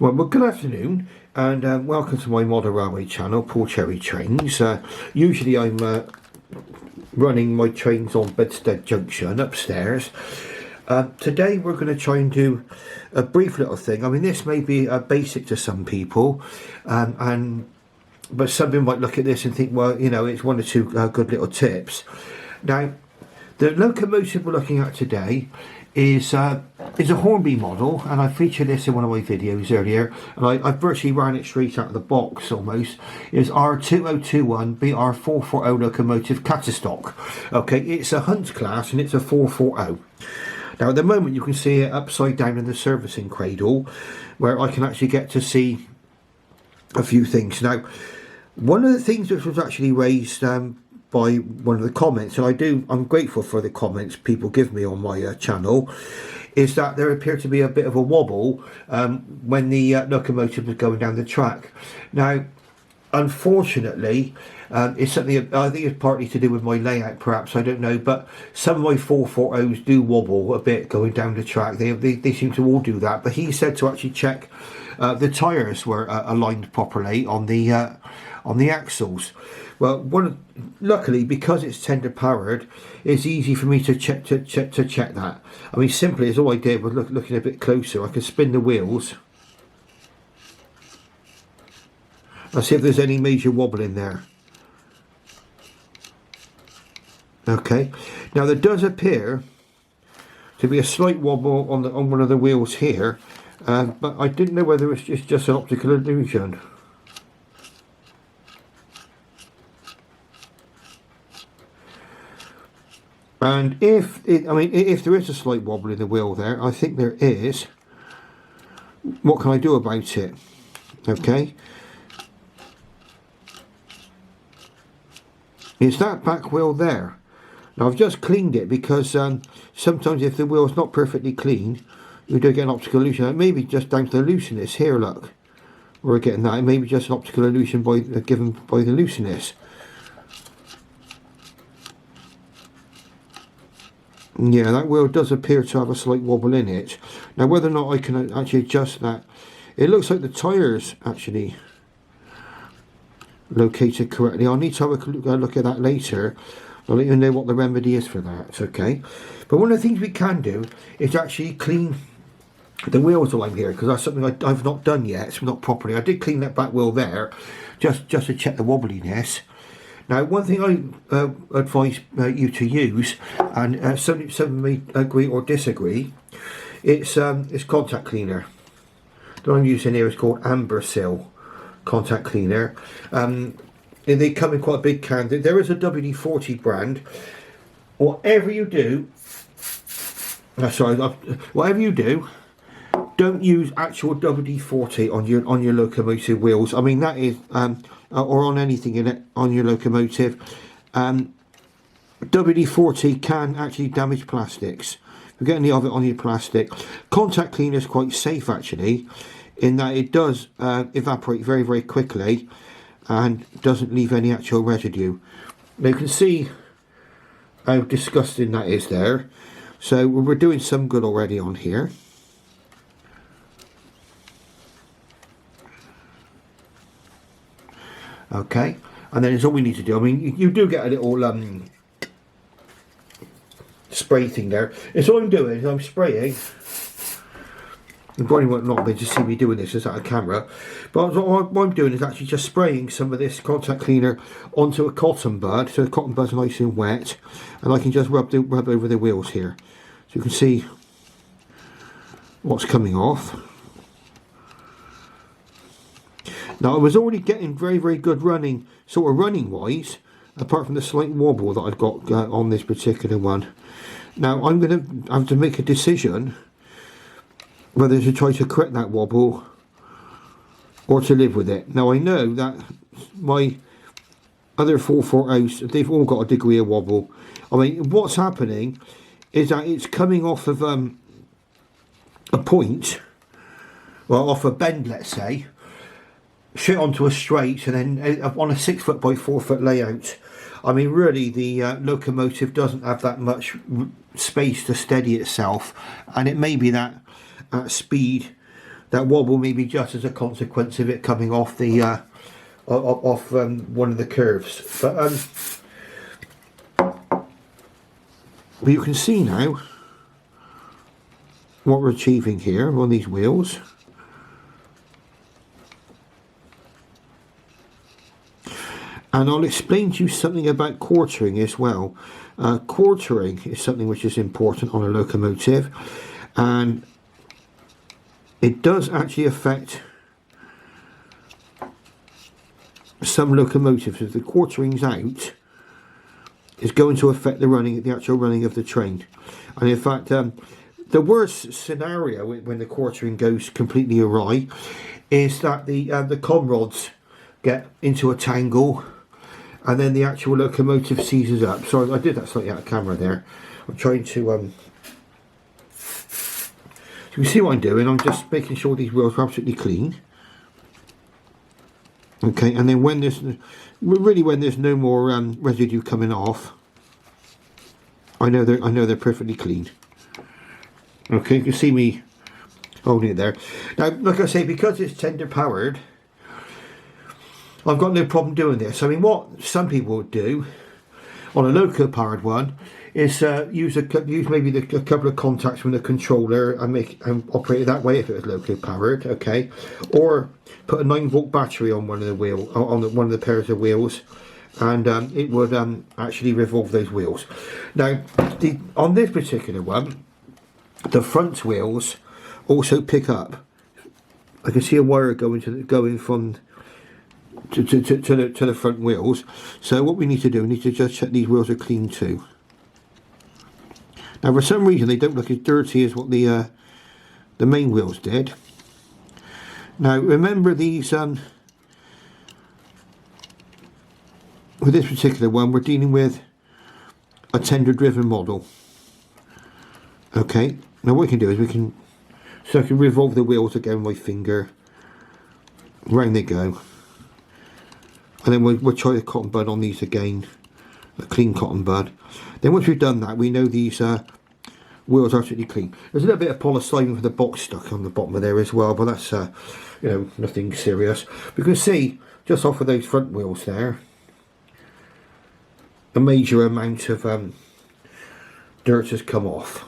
Well, good afternoon, and welcome to my model railway channel, Paul Cherry Trains. Usually I'm running my trains on Bedstead Junction upstairs. Today we're going to try and do a brief little thing. I mean, this may be basic to some people, but some people might look at this and think, well, you know, it's one or two good little tips. Now, the locomotive we're looking at today is a Hornby model, and I featured this in one of my videos earlier, and I virtually ran it straight out of the box almost. Is R2021 BR440 locomotive Catastock. Okay, it's a Hunt class and it's a 440. Now at the moment you can see it upside down in the servicing cradle, where I can actually get to see a few things. Now, one of the things which was actually raised by one of the comments, and I'm grateful for the comments people give me on my channel, is that there appeared to be a bit of a wobble when the locomotive was going down the track. Now, unfortunately, it's something I think it's partly to do with my layout, perhaps, I don't know, but some of my 440s do wobble a bit going down the track. They seem to all do that, but he said to actually check the tyres were aligned properly on the axles. Well, luckily, because it's tender powered, it's easy for me to check that. I mean, simply as all I did was looking a bit closer. I can spin the wheels. I'll see if there's any major wobble in there. Okay, now there does appear to be a slight wobble on one of the wheels here, but I didn't know whether it's just an optical illusion. And if there is a slight wobble in the wheel there, I think there is. What can I do about it? Okay. It's that back wheel there. Now I've just cleaned it because sometimes if the wheel's not perfectly clean, you do get an optical illusion. It may be just down to the looseness here, look. We're getting that. It may be just an optical illusion given by the looseness. Yeah, that wheel does appear to have a slight wobble in it. Now, whether or not I can actually adjust that, it looks like the tyres actually located correctly. I'll need to have a look at that later. I'll let you know what the remedy is for that, okay? But one of the things we can do is actually clean the wheels while I'm here, because that's something I've not done yet, not properly. I did clean that back wheel there, just to check the wobbliness. Now, one thing I advise you to use, and some may agree or disagree, it's contact cleaner. The one I'm using here is called Ambersil contact cleaner. They come in quite a big can. There is a WD-40 brand. Whatever you do, whatever you do, don't use actual WD-40 on your locomotive wheels. I mean, that is or on anything in it on your locomotive. WD-40 can actually damage plastics. If you get any of it on your plastic, contact cleaner is quite safe actually, in that it does evaporate very, very quickly and doesn't leave any actual residue. Now you can see how disgusting that is there. So we're doing some good already on here. Okay, and then it's all we need to do. I mean, you do get a little spray thing there. It's all I'm doing is I'm spraying. You probably won't not be able to see me doing this just out of camera, but what I'm doing is actually just spraying some of this contact cleaner onto a cotton bud, so the cotton bud's nice and wet, and I can just rub over the wheels here, so you can see what's coming off. Now I was already getting very, very good running, sort of running wise, apart from the slight wobble that I've got on this particular one. Now I'm going to have to make a decision whether to try to correct that wobble or to live with it. Now I know that my other 440s, they've all got a degree of wobble. I mean, what's happening is that it's coming off of a point, well, off a bend, let's say, straight onto a straight, and then on a 6 foot by 4 foot layout. I mean, really, the locomotive doesn't have that much space to steady itself, and it may be that at speed that wobble may be just as a consequence of it coming off the one of the curves. But you can see now what we're achieving here on these wheels. And I'll explain to you something about quartering as well. Quartering is something which is important on a locomotive, and it does actually affect some locomotives. If the quartering's out, it's going to affect the actual running of the train. And in fact, the worst scenario when the quartering goes completely awry is that the con rods get into a tangle, and then the actual locomotive seizes up. Sorry, I did that slightly out of camera there. I'm trying to so you see what I'm doing. I'm just making sure these wheels are absolutely clean. Okay, and then when there's no more residue coming off, I know they're perfectly clean. Okay, you can see me holding it there. Now, like I say, because it's tender powered, I've got no problem doing this. I mean, what some people would do on a loco powered one is use maybe a couple of contacts from the controller and operate it that way if it was loco powered, okay, or put a 9-volt battery on one of the one of the pairs of wheels, and it would actually revolve those wheels. Now, on this particular one, the front wheels also pick up. I can see a wire going from to the front wheels. So what we need to do, we need to just check these wheels are clean too. Now, for some reason, they don't look as dirty as what the main wheels did. Now, remember these. With this particular one, we're dealing with a tender-driven model. Okay. Now, what we can do is I can revolve the wheels again with my finger. Round they go. And then we'll try the cotton bud on these again, a clean cotton bud. Then once we've done that, we know these wheels are absolutely clean. There's a little bit of polystyrene for the box stuck on the bottom of there as well, but that's nothing serious. You can see just off of those front wheels there, a major amount of dirt has come off.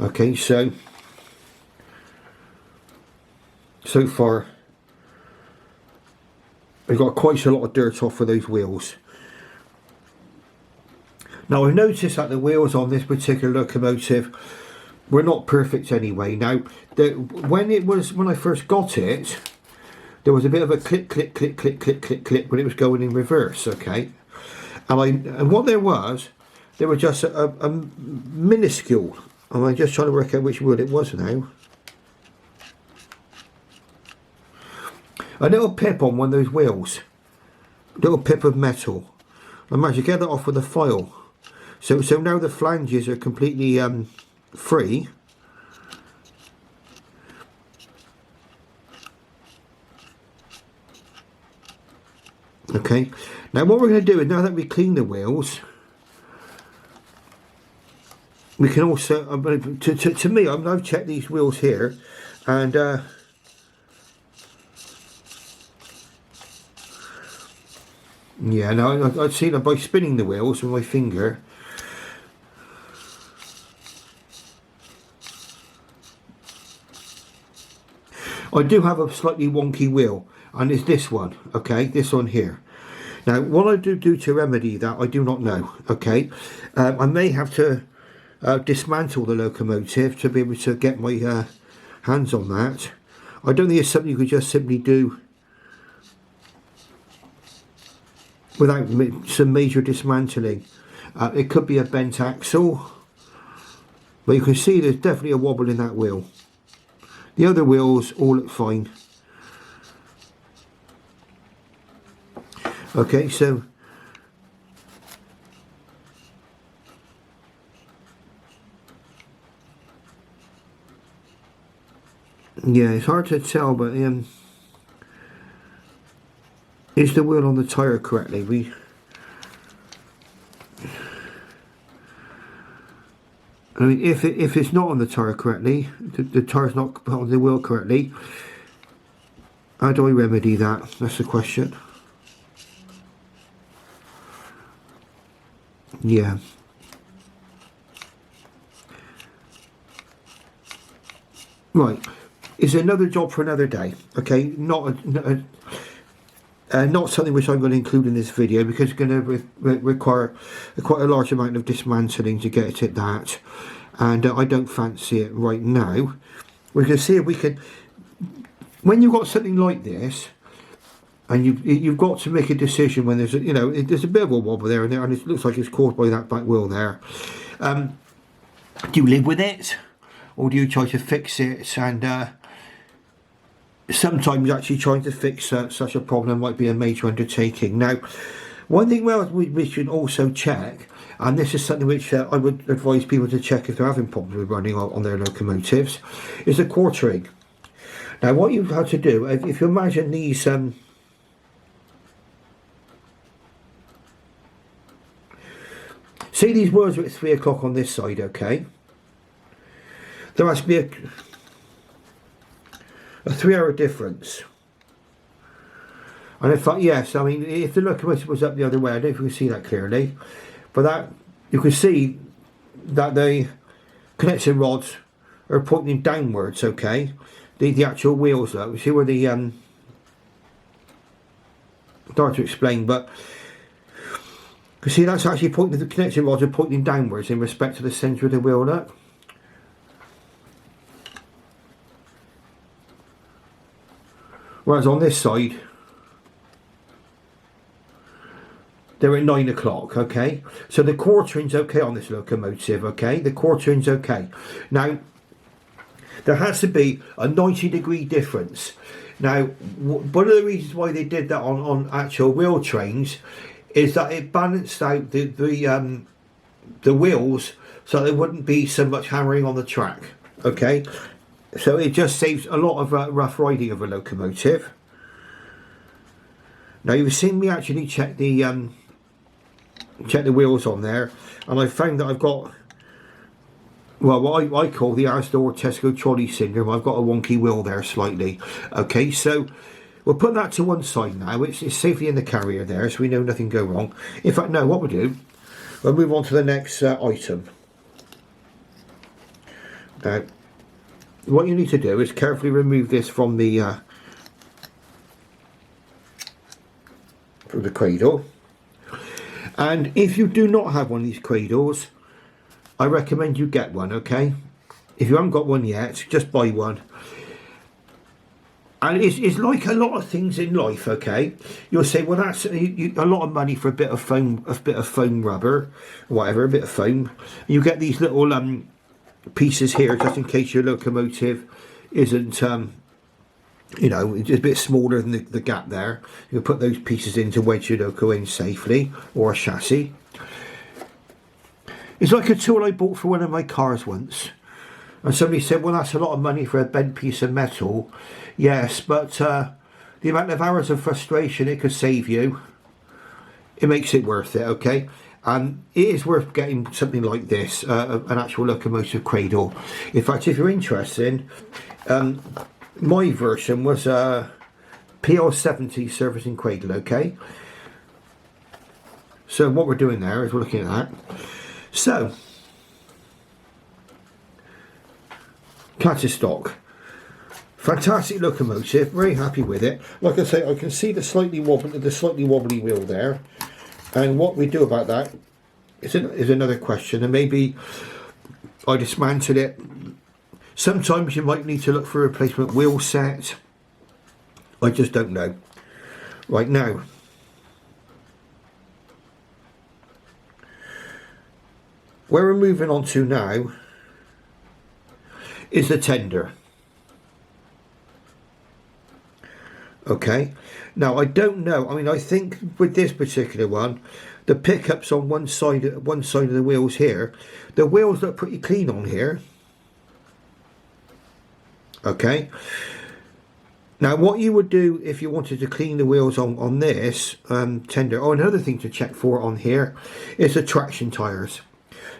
Okay, so far we've got quite a lot of dirt off of those wheels. Now, I've noticed that the wheels on this particular locomotive were not perfect anyway. Now, when I first got it, there was a bit of a click, click, click, click, click, click, click when it was going in reverse. Okay, and what there was just a minuscule. I'm just trying to work out which wheel it was now. A little pip on one of those wheels, a little pip of metal. I managed to get that off with a file. So now the flanges are completely free. Okay. Now what we're going to do is, now that we clean the wheels, we can also, to me, I've checked these wheels here, and yeah, now I've seen it by spinning the wheels with my finger. I do have a slightly wonky wheel, and it's this one, okay, this one here. Now, what I do to remedy that, I do not know, okay. I may have to dismantle the locomotive to be able to get my hands on that. I don't think it's something you could just simply do without some major dismantling. It could be a bent axle, but you can see there's definitely a wobble in that wheel. The other wheels all look fine. Okay, so yeah, it's hard to tell, but is the wheel on the tyre correctly? I mean, if it's not on the tyre correctly, the tyre's not on the wheel correctly, how do I remedy that? That's the question. Yeah. Right. It's another job for another day. Okay. Not something which I'm going to include in this video because it's going to require quite a large amount of dismantling to get it that, and I don't fancy it right now. We're going to see if we can. When you've got something like this, and you've got to make a decision when there's there's a bit of a wobble there, and it looks like it's caused by that back wheel there. Do you live with it, or do you try to fix it? And sometimes actually trying to fix such a problem might be a major undertaking. Now, one thing we should also check, and this is something which I would advise people to check if they're having problems with running on their locomotives, is the quartering. Now, what you've had to do, if you imagine these say these wheels are at 3 o'clock on this side, okay? There has to be a 3-hour difference. And in fact, yes, I mean, if the locomotive was up the other way, I don't know if you can see that clearly, but that you can see that the connection rods are pointing downwards, okay? The actual wheels, though, you see where the hard to explain, but you see that's actually pointing, the connection rods are pointing downwards in respect to the centre of the wheel, look. Whereas on this side, they're at 9 o'clock, okay? So the quartering's okay on this locomotive, okay? The quartering's okay. Now, there has to be a 90-degree difference. Now, one of the reasons why they did that on actual wheel trains is that it balanced out the wheels so there wouldn't be so much hammering on the track, okay? So it just saves a lot of rough riding of a locomotive. Now you've seen me actually check the wheels on there, and I found that I've got, well, what I call the Asda or Tesco trolley syndrome. I've got a wonky wheel there slightly. Okay, so we'll put that to one side now. It's safely in the carrier there, so we know nothing go wrong. In fact, no, what we'll do, we'll move on to the next item. Now, what you need to do is carefully remove this from the cradle. And if you do not have one of these cradles, I recommend you get one, okay? If you haven't got one yet, just buy one. And it's like a lot of things in life, okay? You'll say, well, that's a lot of money for a bit of foam rubber, whatever, a bit of foam. You get these little pieces here just in case your locomotive isn't it's a bit smaller than the gap there. You can put those pieces in to wedge your loco in safely, or a chassis. It's like a tool I bought for one of my cars once, and somebody said, well, that's a lot of money for a bent piece of metal. Yes, but the amount of hours of frustration it could save you, it makes it worth it, okay? And it is worth getting something like this, an actual locomotive cradle. In fact, if you're interested, my version was a PL70 servicing cradle, okay? So what we're doing there is we're looking at that. So, Classic stock. Fantastic locomotive, very happy with it. Like I say, I can see the slightly wobbly wheel there. And what we do about that is another question, and maybe I dismantle it. Sometimes you might need to look for a replacement wheel set. I just don't know. Right now, where we're moving on to now is the tender. Okay, now I don't know. I mean, I think with this particular one, the pickups on one side of the wheels here, the wheels look pretty clean on here. Okay. Now, what you would do if you wanted to clean the wheels on this tender. Oh, another thing to check for on here is the traction tires.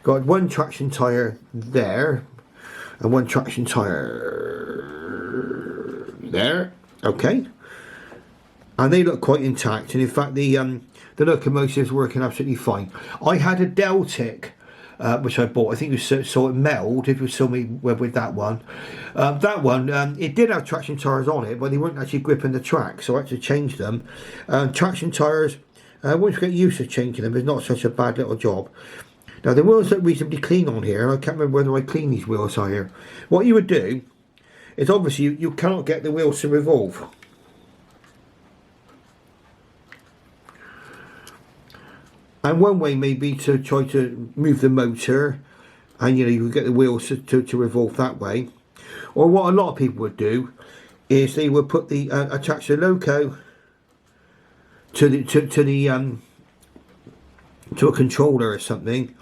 got one traction tyre there and one traction tyre there. Okay, and they look quite intact, and in fact the locomotive is working absolutely fine. I had a Deltic which I bought. I think you saw it meld if you saw me with that one. It did have traction tyres on it, but they weren't actually gripping the track, so I had to change them. Traction tyres, once you get used to changing them, it's not such a bad little job. Now the wheels look reasonably clean on here. I can't remember whether I cleaned these wheels on here. What you would do is obviously you cannot get the wheels to revolve. And one way may be to try to move the motor, and you can get the wheels to revolve that way. Or what a lot of people would do is they would put the attach the loco to a controller or something,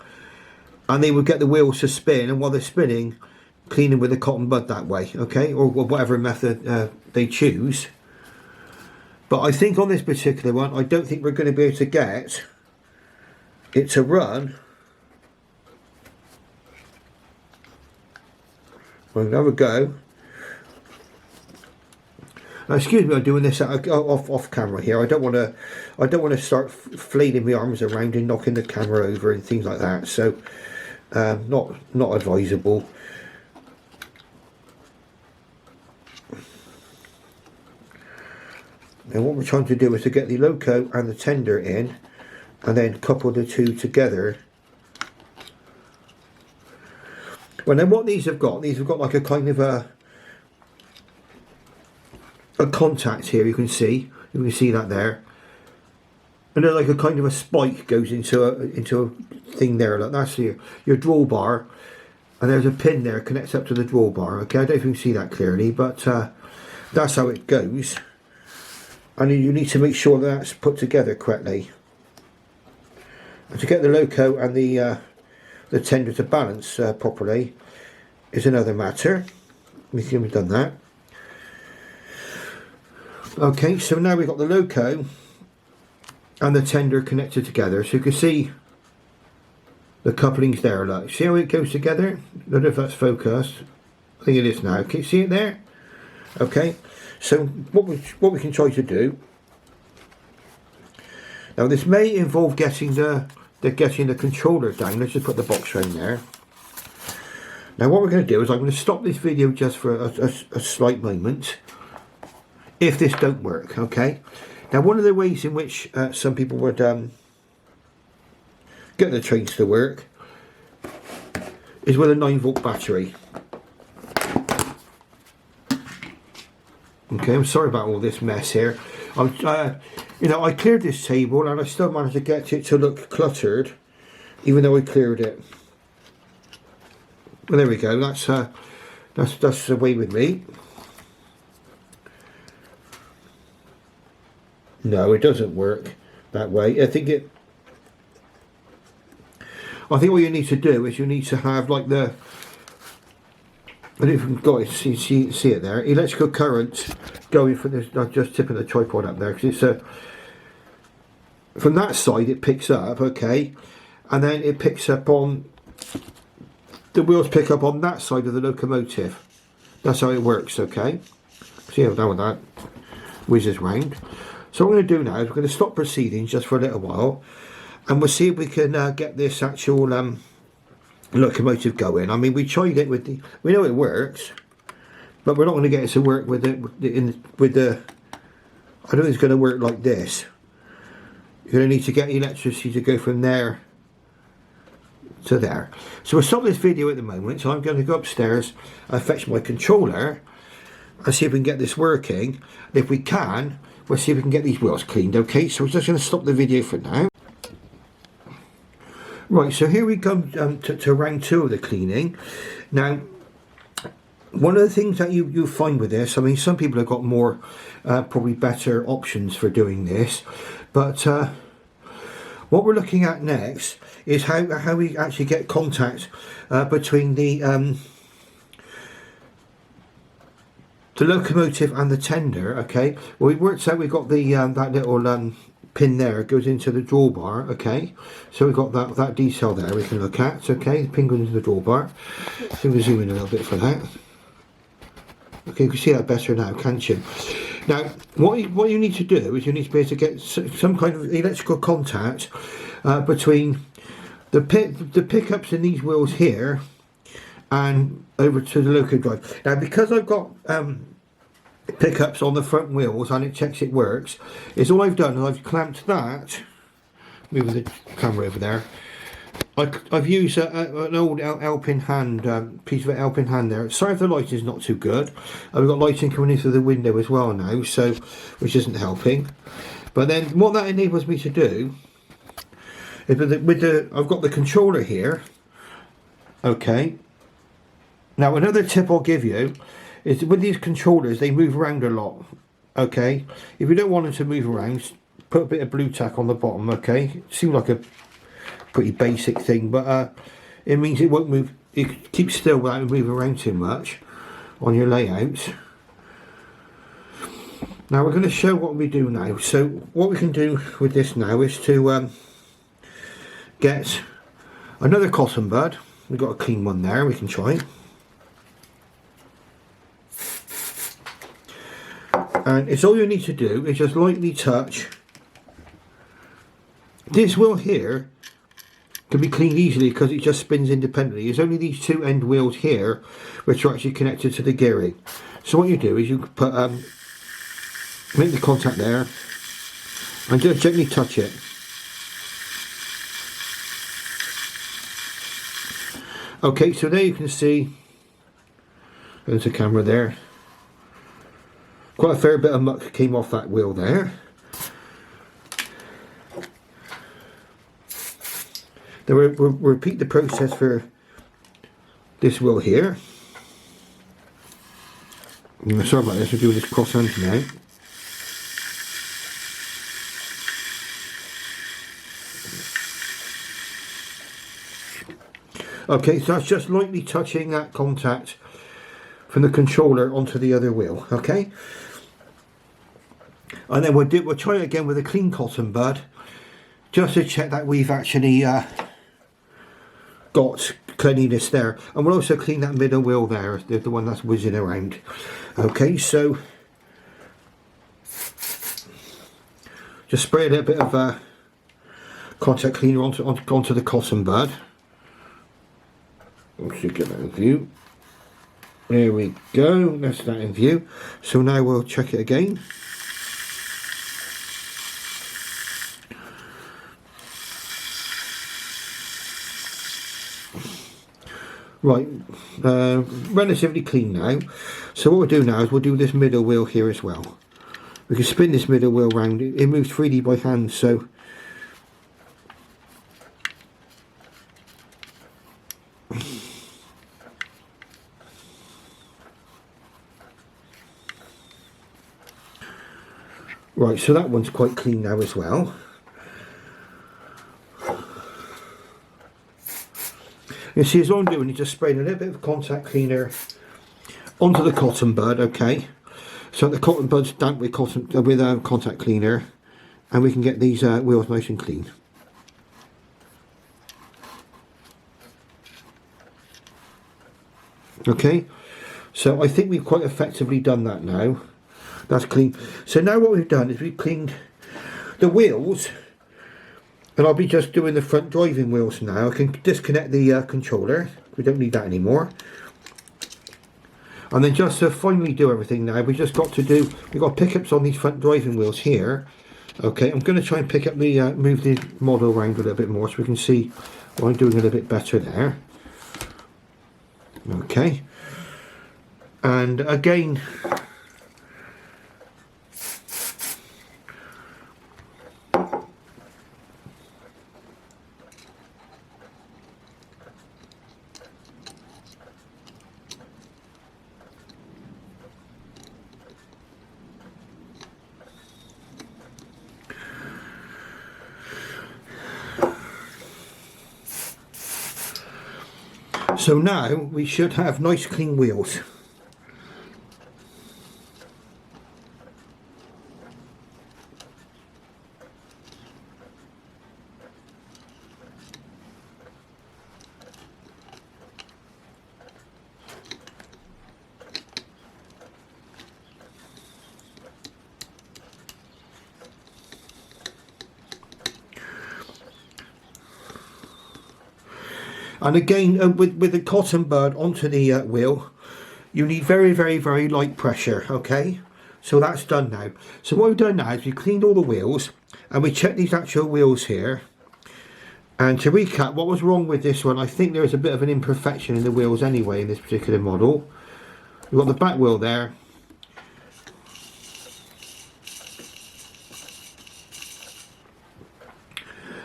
and they would get the wheels to spin, and while they're spinning, cleaning with a cotton bud that way, okay, or whatever method they choose. But I think on this particular one, I don't think we're going to be able to get it to run. We'll have a go. Now, excuse me, I'm doing this off camera here. I don't want to start flailing my arms around and knocking the camera over and things like that. So, not advisable. Now, what we're trying to do is to get the loco and the tender in, and then couple the two together. Well, then what these have got like a kind of a contact here. You can see that there, and there's like a kind of a spike goes into a thing there. Like that's your drawbar, and there's a pin there connects up to the drawbar. Okay, I don't know if you can see that clearly, but that's how it goes. And you need to make sure that's put together correctly. And to get the loco and the tender to balance properly is another matter. We've done that. Okay, so now we've got the loco and the tender connected together. So you can see the couplings there. Look, see how it goes together? I don't know if that's focused. I think it is now. Can you see it there? Okay, so what we can try to do now, this may involve getting the controller down. Let's just put the box around there. Now what we're going to do is I'm going to stop this video just for a slight moment if this don't work. Okay, now one of the ways in which some people would get the trains to work is with a 9-volt battery. Okay, I'm sorry about all this mess here. I cleared this table and I still managed to get it to look cluttered, even though I cleared it. Well, there we go. That's the way with me. No, it doesn't work that way. I think what you need to do is you need to have like the, I don't know if you can go see it there, electrical current going from this. I'm just tipping the tripod up there because it's from that side it picks up, okay, and then it picks up on the wheels, pick up on that side of the locomotive. That's how it works, okay. See how I've done with that, whizzes round. So what we're going to do now is we're going to stop proceedings just for a little while, and we'll see if we can get this actual locomotive going. I mean, we tried it with we know it works, but we're not going to get it to work with the I don't think it's going to work like this. You're going to need to get electricity to go from there to there. So we'll stop this video at the moment. So I'm going to go upstairs and fetch my controller and see if we can get this working. And if we can, we'll see if we can get these wheels cleaned. Okay, so we're just going to stop the video for now. Right, so here we come to round 2 of the cleaning. Now, one of the things that you find with this, I mean, some people have got more, probably better options for doing this, but what we're looking at next is how we actually get contact between the locomotive and the tender. Okay, well, it works out we've got the that little pin there goes into the drawbar. Okay, so we've got that detail there we can look at. Okay, the pin goes into the drawbar. So we'll zoom in a little bit for that. Okay, you can see that better now, can't you? Now, what you need to do is you need to be able to get some kind of electrical contact between the pickups in these wheels here and over to the locomotive drive. Now, because I've got pickups on the front wheels and it checks it works, is all I've done is I've clamped that, moving the camera over there, I've used an old Alpine hand, piece of Alpine hand there. Sorry if the light is not too good. We've got lighting coming in through the window as well now, so which isn't helping. But then what that enables me to do is I've got the controller here. Okay. Now another tip I'll give you is with these controllers, they move around a lot. Okay. If you don't want them to move around, put a bit of blue tack on the bottom. Okay. Seems like a pretty basic thing, but it means it won't move. It keeps still without moving around too much on your layouts. Now we're going to show what we do now. So what we can do with this now is to get another cotton bud. We've got a clean one there. We can try, and it's all you need to do is just lightly touch this wheel here. Can be cleaned easily because it just spins independently. There's only these two end wheels here which are actually connected to the gearing. So what you do is you put make the contact there and just gently touch it. Okay, so there you can see, there's a camera there, quite a fair bit of muck came off that wheel there. Then we'll repeat the process for this wheel here. Sorry about this, we're doing this cross hand now. Okay, so that's just lightly touching that contact from the controller onto the other wheel. Okay, and then we'll try it again with a clean cotton bud, just to check that we've actually got cleanliness there. And we'll also clean that middle wheel there, the one that's whizzing around. Okay, so just spray a little bit of contact cleaner onto the cotton bud. Let's get that in view. There we go, that's that in view. So now we'll check it again. Right, relatively clean now. So what we'll do now is we'll do this middle wheel here as well. We can spin this middle wheel round. It moves freely by hand, so right, so that one's quite clean now as well. You see, as all I'm doing is just spraying a little bit of contact cleaner onto the cotton bud. Okay, so the cotton bud's damp with contact cleaner, and we can get these wheels nice and clean. Okay, so I think we've quite effectively done that now. That's clean. So now what we've done is we've cleaned the wheels. And I'll be just doing the front driving wheels now. I can disconnect the controller. We don't need that anymore. And then just to finally do everything now, we've got pickups on these front driving wheels here. Okay, I'm going to try and pick up the, move the model around a little bit more so we can see what I'm doing a little bit better there. Okay. And again, so now we should have nice clean wheels. And again, with the cotton bud onto the wheel, you need very, very, very light pressure, okay? So that's done now. So what we've done now is we've cleaned all the wheels, and we checked these actual wheels here. And to recap, what was wrong with this one, I think there was a bit of an imperfection in the wheels anyway in this particular model. We've got the back wheel there.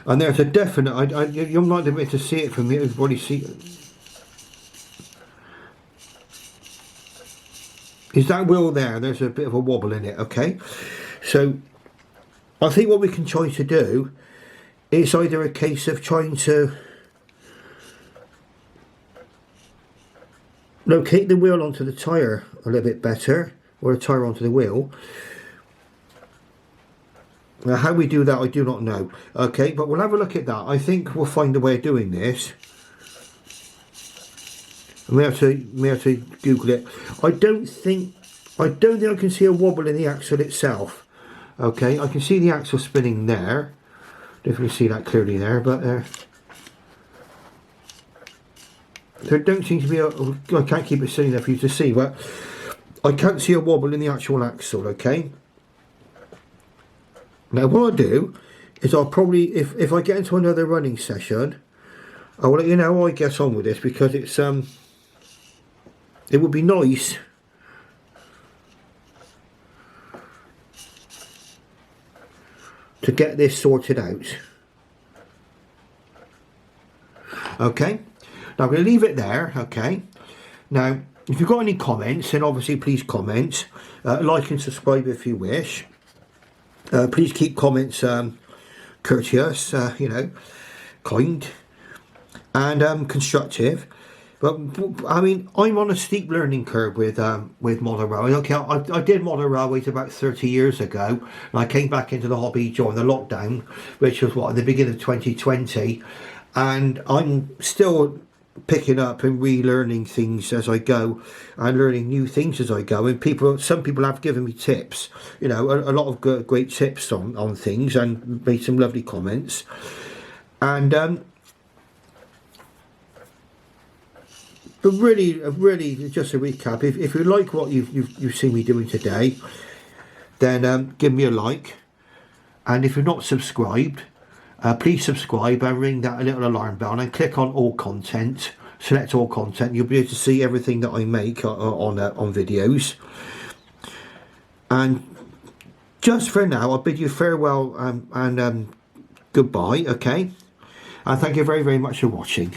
And there's a definite, you might be able to see it from here, everybody see it. Is that wheel there? There's a bit of a wobble in it, okay? So, I think what we can try to do is either a case of trying to locate the wheel onto the tyre a little bit better, or a tyre onto the wheel. Now, how we do that, I do not know. Okay, but we'll have a look at that. I think we'll find a way of doing this. I may have to Google it. I don't think I can see a wobble in the axle itself. Okay, I can see the axle spinning there. Definitely see that clearly there, but there don't seem to be I can't keep it sitting there for you to see, but I can't see a wobble in the actual axle. Okay. Now what I'll do is I'll probably, if I get into another running session, I will let you know how I get on with this, because it's it would be nice to get this sorted out. Okay, now I'm going to leave it there. Okay, now if you've got any comments, then obviously please comment, like and subscribe if you wish. Please keep comments courteous, you know, kind and constructive. But I mean, I'm on a steep learning curve with model railways. Okay, I did model railways about 30 years ago, and I came back into the hobby during the lockdown, which was what, at the beginning of 2020, and I'm still picking up and relearning things as I go, and learning new things as I go. And some people have given me tips, you know, a lot of great tips on things, and made some lovely comments. And but really, just a recap. If you like what you've seen me doing today, then give me a like. And if you're not subscribed, please subscribe and ring that little alarm bell, and click on all content. Select all content. You'll be able to see everything that I make on videos. And just for now, I'll bid you farewell and goodbye. Okay, and thank you very, very much for watching.